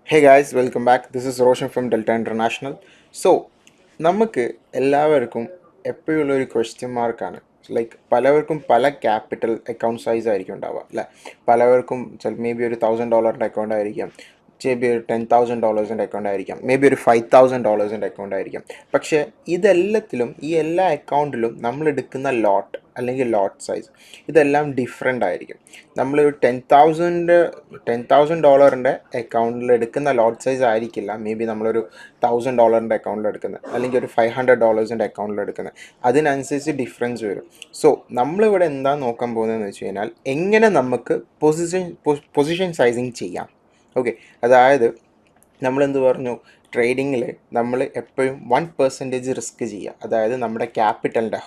Hey guys, welcome back. This is Roshan from Delta International. So, നമുക്ക് എല്ലാവർക്കും എപ്പോഴുള്ള ഒരു question മാർക്കാണ് ലൈക്ക് പലവർക്കും പല ക്യാപിറ്റൽ അക്കൗണ്ട് സൈസ് ആയിരിക്കും ഉണ്ടാവുക അല്ലേ. പലവർക്കും മേ ബി ഒരു $1,000 അക്കൗണ്ട് ആയിരിക്കാം, മേ ബി ഒരു $10,000 അക്കൗണ്ട് ആയിരിക്കാം, മേ ബി ഒരു $5,000 അക്കൗണ്ട് ആയിരിക്കാം. പക്ഷേ ഇതെല്ലാത്തിലും ഈ എല്ലാ അക്കൗണ്ടിലും നമ്മൾ എടുക്കുന്ന ലോട്ട് അല്ലെങ്കിൽ ലോട്ട് സൈസ് ഇതെല്ലാം ഡിഫറെൻ്റ് ആയിരിക്കും. നമ്മൾ ഒരു $10,000 അക്കൗണ്ടിൽ എടുക്കുന്ന ലോട്ട് സൈസ് ആയിരിക്കില്ല മേ ബി നമ്മളൊരു $1,000 അക്കൗണ്ടിൽ എടുക്കുന്നത് അല്ലെങ്കിൽ ഒരു $500 അക്കൗണ്ടിൽ എടുക്കുന്നത്. അതിനനുസരിച്ച് ഡിഫറൻസ് വരും. സോ നമ്മളിവിടെ എന്താ നോക്കാൻ പോകുന്നതെന്ന് വെച്ച് കഴിഞ്ഞാൽ എങ്ങനെ നമുക്ക് പൊസിഷൻ സൈസിങ് ചെയ്യാം. ഓക്കെ, അതായത് നമ്മളെന്ത് പറഞ്ഞു, ട്രേഡിങ്ങിൽ നമ്മൾ എപ്പോഴും 1% റിസ്ക് ചെയ്യുക. അതായത് നമ്മുടെ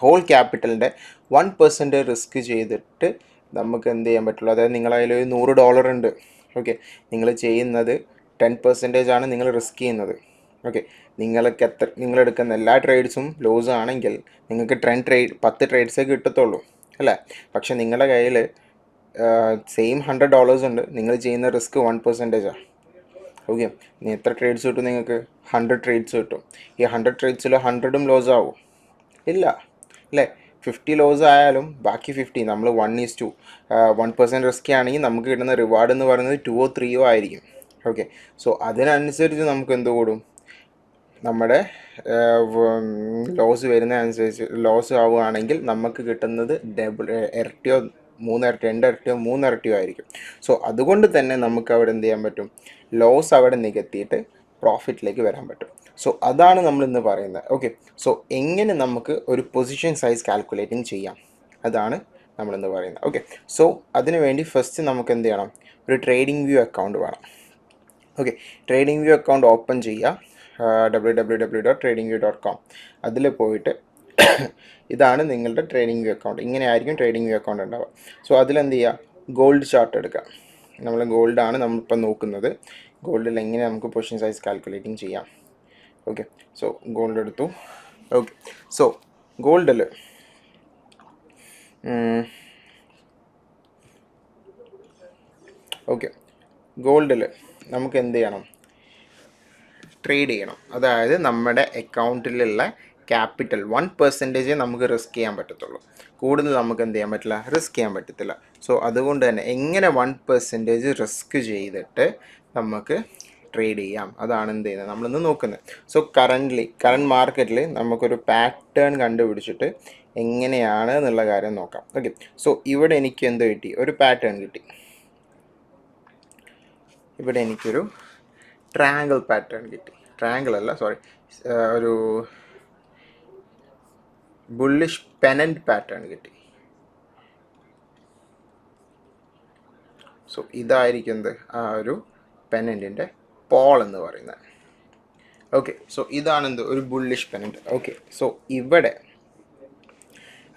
ഹോൾ ക്യാപിറ്റലിൻ്റെ 1% റിസ്ക് ചെയ്തിട്ട് നമുക്ക് എന്ത് ചെയ്യാൻ പറ്റുള്ളൂ. അതായത് നിങ്ങളതിൽ ഒരു $100 ഉണ്ട്. ഓക്കെ, നിങ്ങൾ ചെയ്യുന്നത് 10% ആണ് നിങ്ങൾ റിസ്ക് ചെയ്യുന്നത്. ഓക്കെ, നിങ്ങളെടുക്കുന്ന എല്ലാ ട്രേഡ്സും ലോസ് ആണെങ്കിൽ നിങ്ങൾക്ക് 10 ട്രേഡ്സേ കിട്ടത്തുള്ളൂ അല്ലേ. പക്ഷെ നിങ്ങളുടെ കയ്യിൽ സെയിം $100 ഉണ്ട്, നിങ്ങൾ ചെയ്യുന്ന റിസ്ക് 1%. ഓക്കെ, ഇനി എത്ര ട്രേഡ്സ് കിട്ടും നിങ്ങൾക്ക്? 100 ട്രേഡ്സ് കിട്ടും. ഈ 100 ട്രേഡ്സിൽ 100 ലോസ് ആവും? ഇല്ല അല്ലേ. 50 ലോസ് ആയാലും ബാക്കി 50 നമ്മൾ 1% റിസ്ക് ആണെങ്കിൽ നമുക്ക് കിട്ടുന്ന റിവാർഡ് എന്ന് പറയുന്നത് 2 or 3 ആയിരിക്കും. ഓക്കെ, സോ അതിനനുസരിച്ച് നമുക്ക് എന്ത് കൂടും, നമ്മുടെ ലോസ് വരുന്നതനുസരിച്ച് ലോസ് ആവുകയാണെങ്കിൽ നമുക്ക് കിട്ടുന്നത് ഇരട്ടിയോ 2 ഇരട്ടിയോ ആയിരിക്കും. സോ അതുകൊണ്ട് തന്നെ നമുക്ക് അവിടെ എന്ത് ചെയ്യാൻ പറ്റും, ലോസ് അവിടെ നികത്തിയിട്ട് പ്രോഫിറ്റിലേക്ക് വരാൻ പറ്റും. സോ അതാണ് നമ്മൾ ഇന്ന് പറയുന്നത്. ഓക്കെ, സോ എങ്ങനെ നമുക്ക് ഒരു പൊസിഷൻ സൈസ് കാൽക്കുലേറ്റിംഗ് ചെയ്യാം, അതാണ് നമ്മളിന്ന് പറയുന്നത്. ഓക്കെ, സോ അതിനു വേണ്ടി ഫസ്റ്റ് നമുക്ക് എന്ത് ചെയ്യണം, ഒരു ട്രേഡിംഗ് വ്യൂ അക്കൗണ്ട് വേണം. Okay, trading view account open ചെയ്യുക, www.tradingview.com. അതിൽ പോയിട്ട് ഇതാണ് നിങ്ങളുടെ ട്രേഡിംഗ് വ്യൂ അക്കൗണ്ട്. ഇങ്ങനെ ആയിരിക്കും ട്രേഡിംഗ് വ്യൂ അക്കൗണ്ട് ഉണ്ടാവുക. സോ അതിലെന്ത് ചെയ്യുക, ഗോൾഡ് ചാർട്ട് എടുക്കുക. നമ്മൾ ഗോൾഡാണ് നമ്മളിപ്പോൾ നോക്കുന്നത്. ഗോൾഡിൽ എങ്ങനെ നമുക്ക് പൊസിഷൻ സൈസ് കാൽക്കുലേറ്റിംഗ് ചെയ്യാം. ഓക്കെ, സോ ഗോൾഡ് എടുത്തു. ഓക്കെ, സോ ഗോൾഡിൽ നമുക്ക് എന്ത് ചെയ്യണം, ട്രേഡ് ചെയ്യണം. അതായത് നമ്മുടെ അക്കൗണ്ടിലുള്ള ക്യാപിറ്റൽ 1% നമുക്ക് റിസ്ക് ചെയ്യാൻ പറ്റത്തുള്ളൂ. കൂടുതൽ നമുക്ക് എന്ത് ചെയ്യാൻ പറ്റില്ല, റിസ്ക് ചെയ്യാൻ പറ്റത്തില്ല. സോ അതുകൊണ്ട് തന്നെ എങ്ങനെ 1% റിസ്ക് ചെയ്തിട്ട് നമുക്ക് ട്രേഡ് ചെയ്യാം, അതാണ് എന്ത് ചെയ്യുന്നത് നമ്മളിന്ന് നോക്കുന്നത്. സോ കറണ്ട് മാർക്കറ്റിൽ നമുക്കൊരു പാറ്റേൺ കണ്ടുപിടിച്ചിട്ട് എങ്ങനെയാണ് എന്നുള്ള കാര്യം നോക്കാം. ഓക്കെ, സോ ഇവിടെ എനിക്ക് എന്ത് കിട്ടി, ഒരു പാറ്റേൺ കിട്ടി. ഇവിടെ എനിക്കൊരു ട്രയാങ്കിൾ പാറ്റേൺ കിട്ടി. ട്രയാങ്കിൾ അല്ല, സോറി, ഒരു ബുള്ളിഷ് പെനൻറ്റ് പാറ്റേൺ കിട്ടി. സോ ഇതായിരിക്കുന്നത് ആ ഒരു പെനൻറ്റിൻ്റെ പോൾ എന്ന് പറയുന്നത്. ഓക്കെ, സോ ഇതാണെന്ത്, ഒരു ബുള്ളിഷ് പെനൻറ്റ്. ഓക്കെ, സോ ഇവിടെ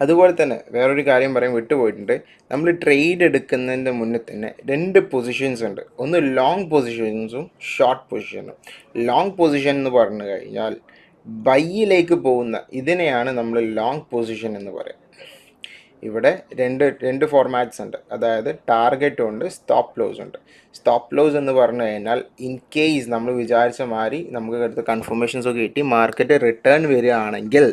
അതുപോലെ തന്നെ വേറൊരു കാര്യം പറയാൻ വിട്ടുപോയിട്ടുണ്ട്. നമ്മൾ ട്രേഡ് എടുക്കുന്നതിൻ്റെ മുന്നേ തന്നെ 2 പൊസിഷൻസ് ഉണ്ട്. ഒന്ന് ലോങ് പൊസിഷൻസും ഷോർട്ട് പൊസിഷനും. ലോങ് പൊസിഷൻ എന്ന് പറഞ്ഞു കഴിഞ്ഞാൽ ബൈയിലേക്ക് പോകുന്ന ഇതിനെയാണ് നമ്മൾ ലോങ് പൊസിഷൻ എന്ന് പറയുന്നത്. ഇവിടെ രണ്ട് ഫോർമാറ്റ്സ് ഉണ്ട്. അതായത് ടാർഗറ്റ് ഉണ്ട്, സ്റ്റോപ്പ് ലോസ് ഉണ്ട്. സ്റ്റോപ്പ് ലോസ് എന്ന് പറഞ്ഞു കഴിഞ്ഞാൽ ഇൻ കേസ് നമ്മൾ വിചാരിച്ച മാതിരി നമുക്ക് അടുത്ത കൺഫർമേഷൻസ് ഒക്കെ കിട്ടി മാർക്കറ്റ് റിട്ടേൺ വരികയാണെങ്കിൽ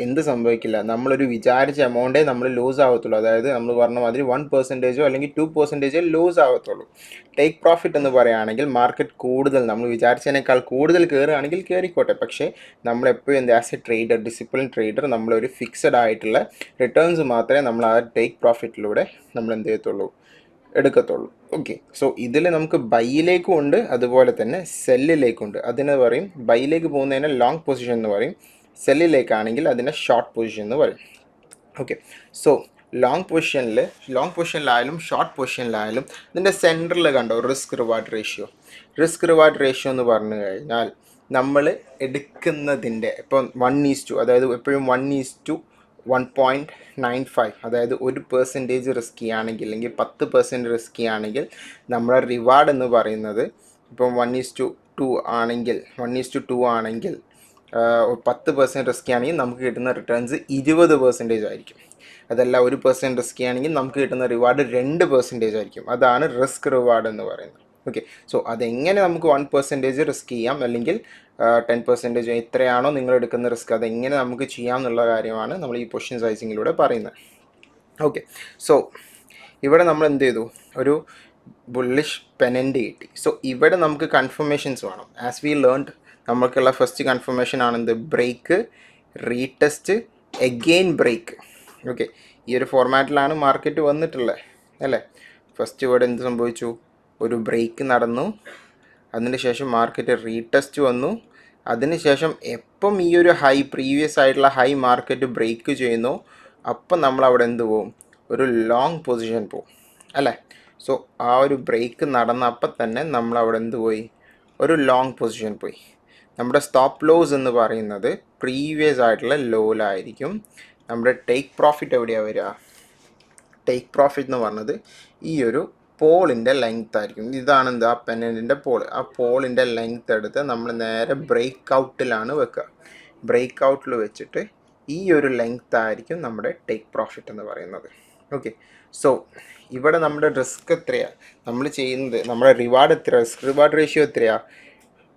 എന്ത് സംഭവിക്കില്ല, നമ്മളൊരു വിചാരിച്ച എമൗണ്ടേ നമ്മൾ ലൂസ് ആവത്തുള്ളൂ. അതായത് നമ്മൾ പറഞ്ഞ മാതിരി 1% അല്ലെങ്കിൽ 2% ലൂസ് ആവത്തുള്ളൂ. ടേക്ക് പ്രോഫിറ്റ് എന്ന് പറയുകയാണെങ്കിൽ മാർക്കറ്റ് കൂടുതൽ നമ്മൾ വിചാരിച്ചതിനേക്കാൾ കൂടുതൽ കയറുകയാണെങ്കിൽ കയറിക്കോട്ടെ. പക്ഷേ നമ്മളെപ്പോഴും എന്ത്, as A trader, discipline trader, നമ്മളൊരു ഫിക്സഡ് ആയിട്ടുള്ള റിട്ടേൺസ് മാത്രമേ നമ്മൾ ആ ടേക്ക് പ്രോഫിറ്റിലൂടെ നമ്മൾ എന്ത് ചെയ്യത്തുള്ളൂ, എടുക്കത്തുള്ളൂ. ഓക്കെ, സോ ഇതിൽ നമുക്ക് ബൈയിലേക്കും ഉണ്ട്, അതുപോലെ തന്നെ സെല്ലിലേക്കും ഉണ്ട്. അതിന് പറയും, ബൈയിലേക്ക് പോകുന്നതിന് ലോങ് പൊസിഷൻ എന്ന് പറയും, സെല്ലിലേക്കാണെങ്കിൽ അതിനെ ഷോർട്ട് പൊസിഷൻ എന്ന് പറയും. ഓക്കെ, സോ ലോങ് പൊസിഷനിലായാലും ഷോർട്ട് പൊസിഷനിലായാലും ഇതിൻ്റെ സെൻറ്ററിൽ കണ്ടോ റിസ്ക് റിവാർഡ് റേഷ്യോ എന്ന് പറഞ്ഞു കഴിഞ്ഞാൽ നമ്മൾ എടുക്കുന്നതിൻ്റെ ഇപ്പം 1:2, അതായത് എപ്പോഴും 1:1.95, അതായത് 1% റിസ്ക് ചെയ്യുകയാണെങ്കിൽ അല്ലെങ്കിൽ 10% റിസ്ക് ചെയ്യുകയാണെങ്കിൽ നമ്മുടെ റിവാർഡ് എന്ന് പറയുന്നത് ഇപ്പം 1:2 ആണെങ്കിൽ 10% റിസ്ക് ആണെങ്കിൽ നമുക്ക് കിട്ടുന്ന റിട്ടേൺസ് 20% ആയിരിക്കും. അതല്ല 1% റിസ്ക് ആണെങ്കിൽ നമുക്ക് കിട്ടുന്ന റിവാർഡ് 2% ആയിരിക്കും. അതാണ് റിസ്ക് റിവാർഡ് എന്ന് പറയുന്നത്. ഓക്കെ, സോ അതെങ്ങനെ നമുക്ക് 1% റിസ്ക് ചെയ്യാം, അല്ലെങ്കിൽ 10% എത്രയാണോ നിങ്ങൾ എടുക്കുന്ന റിസ്ക് അതെങ്ങനെ നമുക്ക് ചെയ്യാം എന്നുള്ള കാര്യമാണ് നമ്മൾ ഈ പൊസിഷൻ സൈസിങ്ങിലൂടെ പറയുന്നത്. ഓക്കെ, സോ ഇവിടെ നമ്മൾ എന്ത് ചെയ്തു, ഒരു ബുള്ളിഷ് പെനൻറ്റ് കിട്ടി. സോ ഇവിടെ നമുക്ക് കൺഫർമേഷൻസ് വേണം. ആസ് വി ലേൺഡ് നമുക്കുള്ള ഫസ്റ്റ് കൺഫർമേഷൻ ആണെന്ത്, break, retest, again break. Okay, ഈ ഒരു ഫോർമാറ്റിലാണ് മാർക്കറ്റ് വന്നിട്ടുള്ളത് അല്ലേ. ഫസ്റ്റ് ഇവിടെ എന്ത് സംഭവിച്ചു, ഒരു ബ്രേക്ക് നടന്നു, അതിനുശേഷം മാർക്കറ്റ് റീടെസ്റ്റ് വന്നു, അതിനുശേഷം എപ്പം ഈ ഒരു ഹൈ പ്രീവിയസ് ആയിട്ടുള്ള ഹൈ മാർക്കറ്റ് ബ്രേക്ക് ചെയ്യുന്നു അപ്പം നമ്മൾ അവിടെ എന്ത് പോവും, ഒരു ലോങ് പൊസിഷൻ പോവും അല്ലേ. സോ ആ ഒരു ബ്രേക്ക് നടന്നപ്പം തന്നെ നമ്മൾ അവിടെ എന്ത് പോയി, ഒരു ലോങ് പൊസിഷൻ പോയി. നമ്മുടെ സ്റ്റോപ്പ് ലോസ് എന്ന് പറയുന്നത് പ്രീവിയസ് ആയിട്ടുള്ള ലോയിലായിരിക്കും. നമ്മുടെ ടേക്ക് പ്രോഫിറ്റ് എവിടെയാണ് വരിക, ടേക്ക് പ്രോഫിറ്റ് എന്ന് പറഞ്ഞത് ഈ ഒരു പോളിൻ്റെ ലെങ്ത് ആയിരിക്കും. ഇതാണ് എന്താ, പെനൻറ്റിൻ്റെ പോൾ. ആ പോളിൻ്റെ ലെങ്ത് എടുത്ത് നമ്മൾ നേരെ ബ്രേക്ക് ഔട്ടിലാണ് വെക്കുക. ബ്രേക്ക് ഔട്ടിൽ വെച്ചിട്ട് ഈ ഒരു ലെങ്ത് ആയിരിക്കും നമ്മുടെ ടേക്ക് പ്രോഫിറ്റ് എന്ന് പറയുന്നത്. ഓക്കെ, സോ ഇവിടെ നമ്മുടെ റിസ്ക് എത്രയാണ്, നമ്മൾ ചെയ്യുന്നത് നമ്മുടെ റിവാർഡ് എത്ര, റിസ്ക് റിവാർഡ് റേഷ്യോ എത്രയാണ്,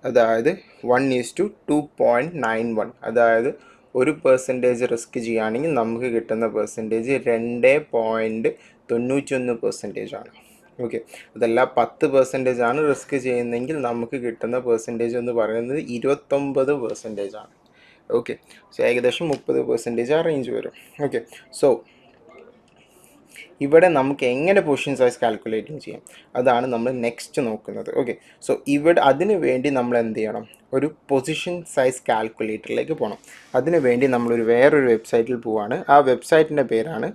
അതായത് 1:2.91. അതായത് 1% റിസ്ക് ചെയ്യുകയാണെങ്കിൽ നമുക്ക് കിട്ടുന്ന പെർസെൻറ്റേജ് 2.91% ആണ്. ഓക്കെ, അതല്ല 10% ആണ് റിസ്ക് ചെയ്യുന്നതെങ്കിൽ നമുക്ക് കിട്ടുന്ന പെർസെൻറ്റേജ് എന്ന് പറയുന്നത് 29% ആണ്. ഓക്കെ, സോ ഏകദേശം 30% ആ റേഞ്ച് വരും. ഓക്കെ, സോ ഇവിടെ നമുക്ക് എങ്ങനെ പൊസിഷൻ സൈസ് കാൽക്കുലേറ്റിംഗ് ചെയ്യാം, അതാണ് നമ്മൾ നെക്സ്റ്റ് നോക്കുന്നത്. ഓക്കെ, സോ ഇവിടെ അതിന് വേണ്ടി നമ്മൾ എന്ത് ചെയ്യണം, ഒരു പൊസിഷൻ സൈസ് കാൽക്കുലേറ്ററിലേക്ക് പോകണം. അതിന് വേണ്ടി നമ്മളൊരു വേറൊരു വെബ്സൈറ്റിൽ പോവാണ്. ആ വെബ്സൈറ്റിൻ്റെ പേരാണ്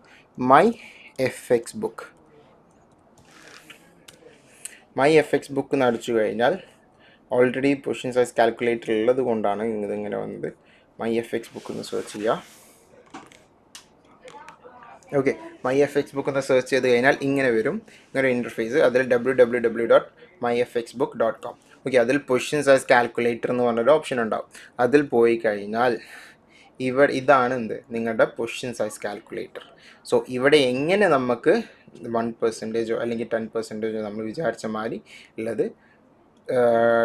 MyFXBook. MyFXBook എന്ന് അടിച്ചു കഴിഞ്ഞാൽ ഓൾറെഡി പൊസിഷൻ സൈസ് കാൽക്കുലേറ്റർ ഉള്ളത് കൊണ്ടാണ് ഇതിങ്ങനെ വന്നത്. MyFXBook എന്ന് സെർച്ച് ചെയ്യുക. ഓക്കെ, MyFXBook എന്ന് സെർച്ച് ചെയ്ത് കഴിഞ്ഞാൽ ഇങ്ങനെ വരും, ഇങ്ങനെ ഇൻ്റർഫേസ്. അതിൽ www.myfxbook.com. ഓക്കെ, അതിൽ പൊസിഷൻ സൈസ് കാൽക്കുലേറ്റർ എന്ന് പറഞ്ഞൊരു ഓപ്ഷൻ ഉണ്ടാവും. അതിൽ പോയി കഴിഞ്ഞാൽ ഇതാണ് എന്ത്, നിങ്ങളുടെ പൊസിഷൻ സൈസ് കാൽക്കുലേറ്റർ. സോ ഇവിടെ എങ്ങനെ നമുക്ക് 1% അല്ലെങ്കിൽ 10% നമ്മൾ വിചാരിച്ച മാതിരി ഉള്ളത്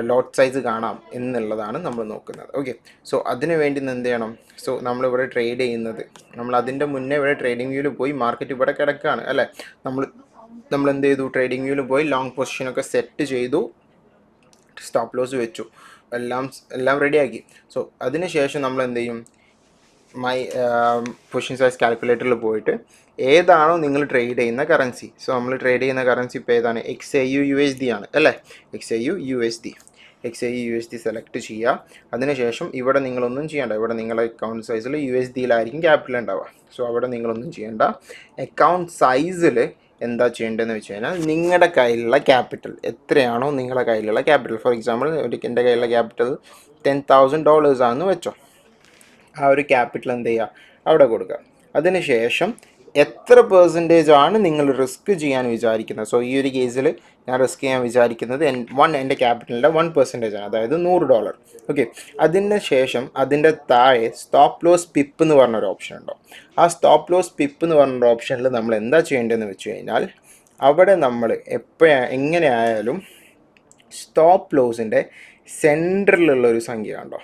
ലോട്ട് സൈസ് കാണാം എന്നുള്ളതാണ് നമ്മൾ നോക്കുന്നത്. ഓക്കെ, സോ അതിന് വേണ്ടി എന്ത് ചെയ്യണം, സോ നമ്മളിവിടെ ട്രേഡ് ചെയ്യുന്നത്, നമ്മൾ അതിൻ്റെ മുന്നേ ഇവിടെ ട്രേഡിംഗ് വ്യൂവിൽ പോയി, മാർക്കറ്റ് ഇവിടെ കിടക്കുകയാണ് അല്ലേ, നമ്മൾ എന്ത് ചെയ്തു, ട്രേഡിംഗ് വ്യൂവിൽ പോയി ലോങ് പൊസിഷനൊക്കെ സെറ്റ് ചെയ്തു, സ്റ്റോപ്പ് ലോസ് വെച്ചു, എല്ലാം റെഡിയാക്കി. സോ അതിന് ശേഷം നമ്മൾ എന്ത് ചെയ്യും, പൊസിഷൻ സൈസ് കാൽക്കുലേറ്ററിൽ പോയിട്ട് ഏതാണോ നിങ്ങൾ ട്രേഡ് ചെയ്യുന്ന കറൻസി, സോ നമ്മൾ ട്രേഡ് ചെയ്യുന്ന കറൻസി ഇപ്പോൾ ഏതാണ്, XAU/USD ആണ് അല്ലേ. XAU/USD സെലക്ട് ചെയ്യുക. അതിനുശേഷം ഇവിടെ നിങ്ങളൊന്നും ചെയ്യേണ്ട, ഇവിടെ നിങ്ങളുടെ അക്കൗണ്ട് സൈസിൽ USDയിലായിരിക്കും ക്യാപിറ്റൽ ഉണ്ടാവുക. സോ അവിടെ നിങ്ങളൊന്നും ചെയ്യേണ്ട. അക്കൗണ്ട് സൈസിൽ എന്താ ചെയ്യേണ്ടതെന്ന് വെച്ച് കഴിഞ്ഞാൽ നിങ്ങളുടെ കയ്യിലുള്ള ക്യാപിറ്റൽ എത്രയാണോ നിങ്ങളുടെ കയ്യിലുള്ള ക്യാപിറ്റൽ, ഫോർ എക്സാമ്പിൾ എൻ്റെ കയ്യിലുള്ള ക്യാപിറ്റൽ $10,000 ആണെന്ന് വെച്ചോ, ആ ഒരു ക്യാപിറ്റൽ എന്ത് ചെയ്യുക, അവിടെ കൊടുക്കുക. അതിനുശേഷം എത്ര പെർസെൻറ്റേജ് ആണ് നിങ്ങൾ റിസ്ക് ചെയ്യാൻ വിചാരിക്കുന്നത്. സോ ഈ ഒരു കേസിൽ ഞാൻ റിസ്ക് ചെയ്യാൻ വിചാരിക്കുന്നത് എൻ്റെ ക്യാപിറ്റലിൻ്റെ 1% ആണ്, അതായത് $100. ഓക്കെ, അതിന് ശേഷം അതിൻ്റെ താഴെ സ്റ്റോപ്പ് ലോസ് പിപ്പ് എന്ന് പറഞ്ഞൊരു ഓപ്ഷൻ ഉണ്ടോ. ആ സ്റ്റോപ്പ് ലോസ് പിപ്പ് എന്ന് പറഞ്ഞൊരു ഓപ്ഷനിൽ നമ്മൾ എന്താ ചെയ്യേണ്ടതെന്ന് വെച്ച് കഴിഞ്ഞാൽ അവിടെ നമ്മൾ എങ്ങനെയായാലും സ്റ്റോപ്പ് ലോസിൻ്റെ സെൻറ്ററിലുള്ളൊരു സംഖ്യ ഉണ്ടോ.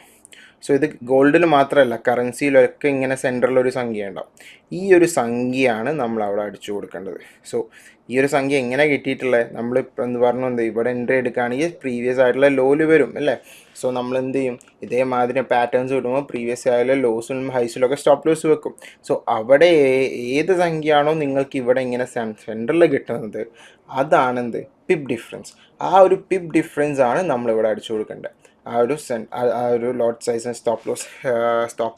സോ ഇത് ഗോൾഡിൽ മാത്രമല്ല കറൻസിയിലൊക്കെ ഇങ്ങനെ സെൻറ്ററിലൊരു സംഖ്യ ഉണ്ടാവും. ഈ ഒരു സംഖ്യയാണ് നമ്മൾ അവിടെ അടിച്ചു കൊടുക്കേണ്ടത്. സോ ഈ ഒരു സംഖ്യ എങ്ങനെ കിട്ടിയിട്ടുള്ളത്, നമ്മളിപ്പോൾ എന്ത് പറഞ്ഞു, എന്ത് ഇവിടെ എൻട്രി എടുക്കുകയാണെങ്കിൽ പ്രീവിയസ് ആയിട്ടുള്ള ലോയിൽ വരും അല്ലേ. സോ നമ്മൾ എന്ത് ചെയ്യും, ഇതേമാതിരി പാറ്റേൺസ് കിട്ടുമ്പോൾ പ്രീവിയസ് ആയിട്ടുള്ള ലോസിലും ഹൈസിലൊക്കെ സ്റ്റോപ്പ് ലോസ് വെക്കും. സോ അവിടെ ഏത് സംഖ്യയാണോ നിങ്ങൾക്ക് ഇവിടെ ഇങ്ങനെ സെൻറ്ററിൽ കിട്ടുന്നത് അതാണെന്ത്, പിപ്പ് ഡിഫറൻസ്. ആ ഒരു പിപ്പ് ഡിഫറൻസ് ആണ് നമ്മളിവിടെ അടിച്ചു കൊടുക്കേണ്ടത്. ആ ഒരു ലോട്ട് സൈസ് സ്റ്റോപ്പ്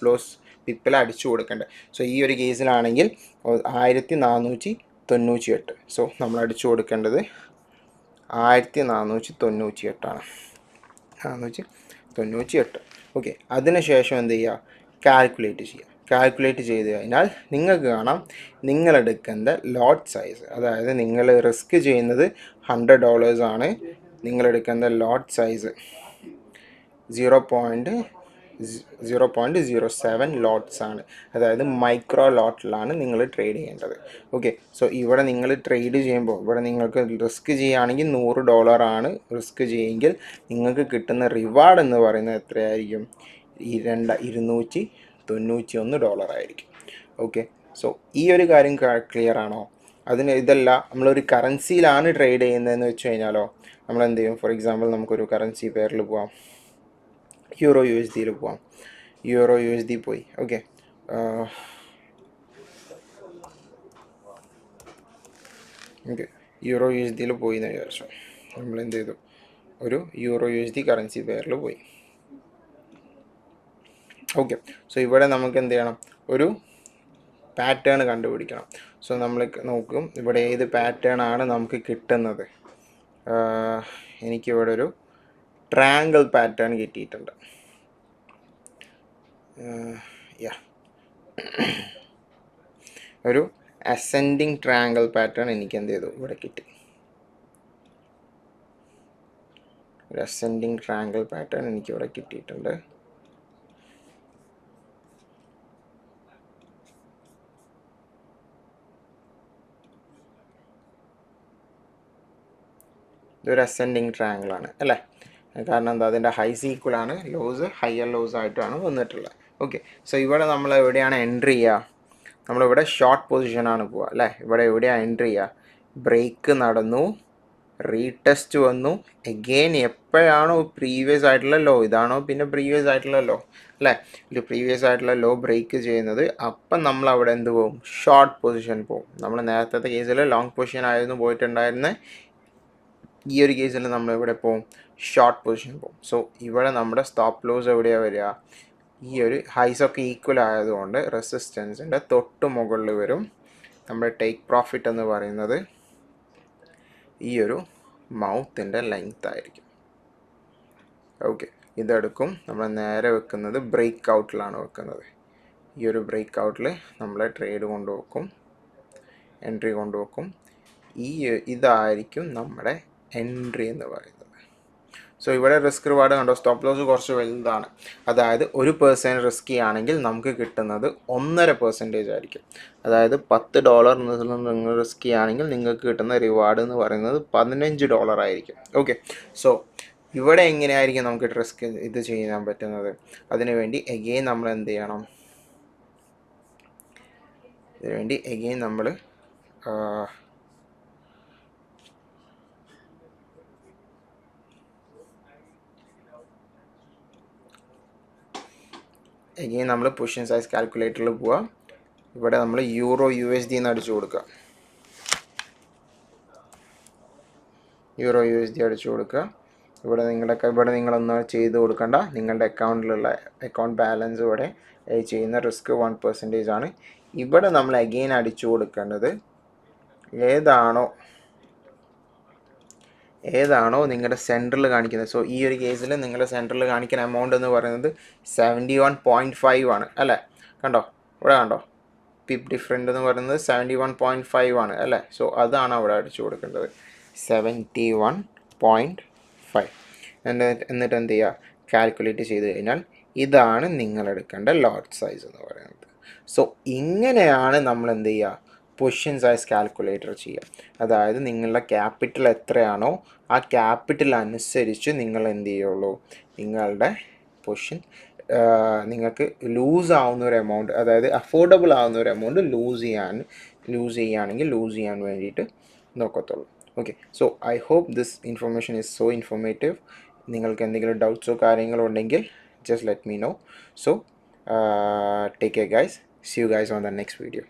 ലോസ് പിപ്പിൽ അടിച്ചു കൊടുക്കേണ്ടത്. സോ ഈ ഒരു കേസിലാണെങ്കിൽ 1498. സോ നമ്മൾ അടിച്ചു കൊടുക്കേണ്ടത് 1498 498. ഓക്കെ, അതിനുശേഷം എന്ത് ചെയ്യുക, കാൽക്കുലേറ്റ് ചെയ്യുക. കാൽക്കുലേറ്റ് ചെയ്ത് കഴിഞ്ഞാൽ നിങ്ങൾക്ക് കാണാം നിങ്ങളെടുക്കേണ്ട ലോട്ട് സൈസ്, അതായത് നിങ്ങൾ റിസ്ക് ചെയ്യുന്നത് $100 ആണ്, നിങ്ങളെടുക്കേണ്ട ലോട്ട് സൈസ് 0.01 0.07 ലോട്ട്സ് ആണ്. അതായത് മൈക്രോ ലോട്ടിലാണ് നിങ്ങൾ ട്രേഡ് ചെയ്യേണ്ടത്. ഓക്കെ, സോ ഇവിടെ നിങ്ങൾ ട്രേഡ് ചെയ്യുമ്പോൾ ഇവിടെ നിങ്ങൾക്ക് റിസ്ക് ചെയ്യുകയാണെങ്കിൽ $100 ആണ് റിസ്ക് ചെയ്യുമെങ്കിൽ നിങ്ങൾക്ക് കിട്ടുന്ന റിവാർഡ് എന്ന് പറയുന്നത് എത്രയായിരിക്കും? $291 ആയിരിക്കും. ഓക്കെ, സോ ഈ ഒരു കാര്യം ക്ലിയർ ആണോ? അതിന് ഇതല്ല, നമ്മളൊരു കറൻസിയിലാണ് ട്രേഡ് ചെയ്യുന്നതെന്ന് വെച്ച് കഴിഞ്ഞാലോ നമ്മൾ എന്ത് ചെയ്യും? ഫോർ എക്സാമ്പിൾ നമുക്കൊരു കറൻസി പെയറിൽ പോവാം, യൂറോ USDയിൽ പോവാം. യൂറോ USD പോയി. ഓക്കെ, യൂറോ USDയിൽ പോയി എന്ന് വിചാരിച്ചു. നമ്മൾ എന്ത് ചെയ്തു? ഒരു യൂറോ USD കറൻസി പെയറിൽ പോയി. ഓക്കെ, സോ ഇവിടെ നമുക്ക് എന്ത് ചെയ്യണം? ഒരു പാറ്റേൺ കണ്ടുപിടിക്കണം. സോ നമ്മൾ നോക്കും ഇവിടെ ഏത് പാറ്റേൺ ആണ് നമുക്ക് കിട്ടുന്നത്. എനിക്കിവിടെ ഒരു ട്രയാങ്കിൾ പാറ്റേൺ കിട്ടിയിട്ടുണ്ട്. ഒരു അസെൻഡിങ് ട്രയാങ്കിൾ പാറ്റേൺ എനിക്ക് എന്ത് ചെയ്തു? ഇവിടെ കിട്ടി. ഒരു അസെൻഡിങ് ട്രയാങ്കിൾ പാറ്റേൺ എനിക്കിവിടെ കിട്ടിയിട്ടുണ്ട്. ഇതൊരു അസെൻഡിങ് ട്രയാങ്കിൾ ആണ് അല്ലേ? കാരണം എന്താ? അതിൻ്റെ ഹൈസ് ഈക്വലാണ്, ലോസ് ഹയർ ലോസ് ആയിട്ടാണ് വന്നിട്ടുള്ളത്. ഓക്കെ, സോ ഇവിടെ നമ്മൾ എവിടെയാണ് എൻട്രി ചെയ്യുക? നമ്മളിവിടെ ഷോർട്ട് പൊസിഷനാണ് പോവുക അല്ലേ? ഇവിടെ എവിടെയാണ് എൻട്രി ചെയ്യുക? ബ്രേക്ക് നടന്നു, റീടെസ്റ്റ് വന്നു, എഗെയിൻ എപ്പോഴാണോ പ്രീവിയസ് ആയിട്ടുള്ള ലോ, ഇതാണോ പിന്നെ പ്രീവിയസ് ആയിട്ടുള്ള ലോ അല്ലേ? ഒരു പ്രീവിയസ് ആയിട്ടുള്ള ലോ ബ്രേക്ക് ചെയ്യുന്നത്, അപ്പം നമ്മൾ അവിടെ എന്ത് പോകും? ഷോർട്ട് പൊസിഷൻ പോകും. നമ്മൾ നേരത്തെ കേസിൽ ലോങ് പൊസിഷൻ ആയിരുന്നു പോയിട്ടുണ്ടായിരുന്നത്. ഈ ഒരു കേസിൽ നമ്മൾ ഇവിടെ പോകും? ഷോർട്ട് പൊസിഷൻ പോകും. സോ ഇവിടെ നമ്മുടെ സ്റ്റോപ്പ് ലോസ് എവിടെയാണ് വരിക? ഈ ഒരു ഹൈസൊക്കെ ഈക്വൽ ആയതുകൊണ്ട് റെസിസ്റ്റൻസിൻ്റെ തൊട്ട് മുകളിൽ വരും. നമ്മുടെ ടേക്ക് പ്രോഫിറ്റ് എന്ന് പറയുന്നത് ഈ ഒരു മൗത്തിൻ്റെ ലെങ്ത് ആയിരിക്കും. ഓക്കെ, ഇതെടുക്കും. നമ്മൾ നേരെ വെക്കുന്നത് ബ്രേക്ക് ഔട്ടിലാണ് വെക്കുന്നത്. ഈ ഒരു ബ്രേക്ക് ഔട്ടിൽ നമ്മൾ ട്രേഡ് കൊണ്ടുവെക്കും, എൻട്രി കൊണ്ടുവെക്കും. ഇതായിരിക്കും നമ്മുടെ എൻട്രി എന്ന് പറയുന്നത്. സോ ഇവിടെ റിസ്ക് റിവാർഡ് കണ്ടോ? സ്റ്റോപ്പ് ലോസ് കുറച്ച് വലുതാണ്. അതായത് 1% റിസ്ക് ചെയ്യുകയാണെങ്കിൽ നമുക്ക് കിട്ടുന്നത് 1.5% ആയിരിക്കും. അതായത് $10 നിങ്ങൾ റിസ്ക് ചെയ്യുകയാണെങ്കിൽ നിങ്ങൾക്ക് കിട്ടുന്ന റിവാർഡ് എന്ന് പറയുന്നത് $15 ആയിരിക്കും. ഓക്കെ, സോ ഇവിടെ എങ്ങനെയായിരിക്കും നമുക്ക് റിസ്ക് ഇത് ചെയ്യാൻ പറ്റുന്നത്? അതിനുവേണ്ടി എഗെയിൻ നമ്മൾ എന്ത് ചെയ്യണം? ഇതിനുവേണ്ടി എഗെയിൻ നമ്മൾ പൊസിഷൻ സൈസ് കാൽക്കുലേറ്ററിൽ പോവുക. ഇവിടെ നമ്മൾ യൂറോ USD എന്ന് അടിച്ചു കൊടുക്കുക. യൂറോ USD അടിച്ചു കൊടുക്കുക. ഇവിടെ നിങ്ങളൊന്നും ചെയ്ത് കൊടുക്കണ്ട. നിങ്ങളുടെ അക്കൗണ്ടിലുള്ള അക്കൗണ്ട് ബാലൻസ് ഇവിടെ ചെയ്യുന്ന റിസ്ക് 1% ആണ്. ഇവിടെ നമ്മൾ അഗെയിൻ അടിച്ചു കൊടുക്കേണ്ടത് ഏതാണോ നിങ്ങളുടെ സെൻറ്ററിൽ കാണിക്കുന്നത്. സോ ഈ ഒരു കേസിൽ നിങ്ങളുടെ സെൻറ്ററിൽ കാണിക്കുന്ന എമൗണ്ട് എന്ന് പറയുന്നത് 71.5 ആണ് അല്ലേ? കണ്ടോ? ഇവിടെ കണ്ടോ? പിപ്പ് ഡിഫറൻറ്റ് എന്ന് പറയുന്നത് 71.5 ആണ് അല്ലേ? സോ അതാണ് അവിടെ അടിച്ചു കൊടുക്കേണ്ടത്, 71.5. എന്നിട്ട് എന്ത് ചെയ്യുക? കാൽക്കുലേറ്റ് ചെയ്ത് കഴിഞ്ഞാൽ ഇതാണ് നിങ്ങളെടുക്കേണ്ട ലോട്ട് സൈസ് എന്ന് പറയുന്നത്. സോ ഇങ്ങനെയാണ് നമ്മൾ എന്ത് ചെയ്യുക? പൊസിഷൻ സൈസ് കാൽക്കുലേറ്റർ ചെയ്യുക. അതായത് നിങ്ങളുടെ ക്യാപിറ്റൽ എത്രയാണോ ആ ക്യാപിറ്റൽ അനുസരിച്ച് നിങ്ങൾ എന്ത് ചെയ്യുള്ളൂ? നിങ്ങളുടെ പൊസിഷൻ നിങ്ങൾക്ക് ലൂസ് ആവുന്ന ഒരു എമൗണ്ട്, അതായത് അഫോർഡബിൾ ആവുന്ന ഒരു എമൗണ്ട് ലൂസ് ചെയ്യുകയാണെങ്കിൽ ലൂസ് ചെയ്യാൻ വേണ്ടിയിട്ട് നോക്കത്തുള്ളൂ. Okay, so I hope this information is so informative. നിങ്ങൾക്ക് എന്തെങ്കിലും ഡൗട്ട്സോ കാര്യങ്ങളോ ഉണ്ടെങ്കിൽ just let me know. So take care guys. See you guys on the next video.